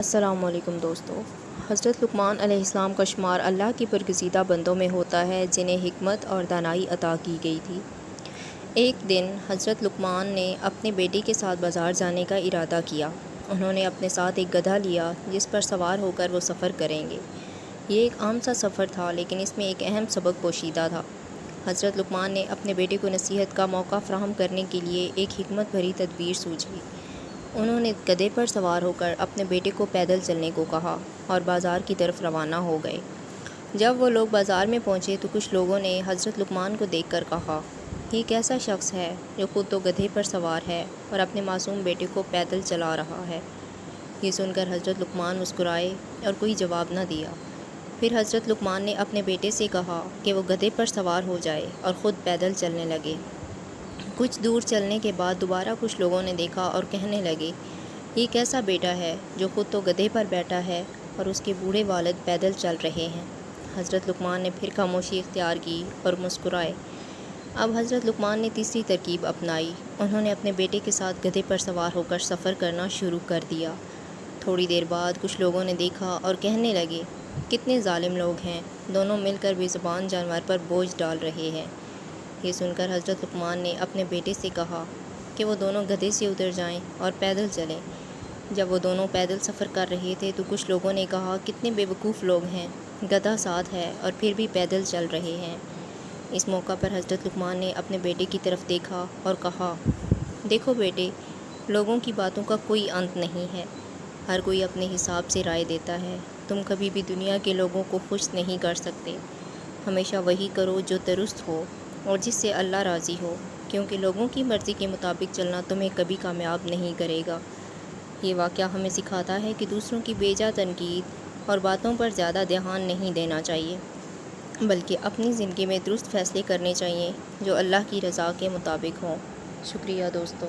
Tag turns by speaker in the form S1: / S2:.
S1: السلام علیکم دوستو۔ حضرت لقمان علیہ السلام کا شمار اللہ کی برگزیدہ بندوں میں ہوتا ہے جنہیں حکمت اور دانائی عطا کی گئی تھی۔ ایک دن حضرت لقمان نے اپنے بیٹے کے ساتھ بازار جانے کا ارادہ کیا۔ انہوں نے اپنے ساتھ ایک گدھا لیا جس پر سوار ہو کر وہ سفر کریں گے۔ یہ ایک عام سا سفر تھا لیکن اس میں ایک اہم سبق پوشیدہ تھا۔ حضرت لقمان نے اپنے بیٹے کو نصیحت کا موقع فراہم کرنے کے لیے ایک حکمت بھری تدبیر سوچی۔ انہوں نے گدھے پر سوار ہو کر اپنے بیٹے کو پیدل چلنے کو کہا اور بازار کی طرف روانہ ہو گئے۔ جب وہ لوگ بازار میں پہنچے تو کچھ لوگوں نے حضرت لقمان کو دیکھ کر کہا، یہ کیسا شخص ہے جو خود تو گدھے پر سوار ہے اور اپنے معصوم بیٹے کو پیدل چلا رہا ہے۔ یہ سن کر حضرت لقمان مسکرائے اور کوئی جواب نہ دیا۔ پھر حضرت لقمان نے اپنے بیٹے سے کہا کہ وہ گدھے پر سوار ہو جائے اور خود پیدل چلنے لگے۔ کچھ دور چلنے کے بعد دوبارہ کچھ لوگوں نے دیکھا اور کہنے لگے، یہ کیسا بیٹا ہے جو خود تو گدھے پر بیٹھا ہے اور اس کے بوڑھے والد پیدل چل رہے ہیں۔ حضرت لقمان نے پھر خاموشی اختیار کی اور مسکرائے۔ اب حضرت لقمان نے تیسری ترکیب اپنائی۔ انہوں نے اپنے بیٹے کے ساتھ گدھے پر سوار ہو کر سفر کرنا شروع کر دیا۔ تھوڑی دیر بعد کچھ لوگوں نے دیکھا اور کہنے لگے، کتنے ظالم لوگ ہیں، دونوں مل کر بے زبان جانور پر بوجھ ڈال رہے ہیں۔ یہ سن کر حضرت لقمان نے اپنے بیٹے سے کہا کہ وہ دونوں گدھے سے اتر جائیں اور پیدل چلیں۔ جب وہ دونوں پیدل سفر کر رہے تھے تو کچھ لوگوں نے کہا، کتنے بے وقوف لوگ ہیں، گدھا ساتھ ہے اور پھر بھی پیدل چل رہے ہیں۔ اس موقع پر حضرت لقمان نے اپنے بیٹے کی طرف دیکھا اور کہا، دیکھو بیٹے، لوگوں کی باتوں کا کوئی انت نہیں ہے، ہر کوئی اپنے حساب سے رائے دیتا ہے۔ تم کبھی بھی دنیا کے لوگوں کو خوش نہیں کر سکتے، ہمیشہ وہی کرو جو درست ہو اور جس سے اللہ راضی ہو، کیونکہ لوگوں کی مرضی کے مطابق چلنا تمہیں کبھی کامیاب نہیں کرے گا۔ یہ واقعہ ہمیں سکھاتا ہے کہ دوسروں کی بے جا تنقید اور باتوں پر زیادہ دھیان نہیں دینا چاہیے، بلکہ اپنی زندگی میں درست فیصلے کرنے چاہیے جو اللہ کی رضا کے مطابق ہوں۔ شکریہ دوستو۔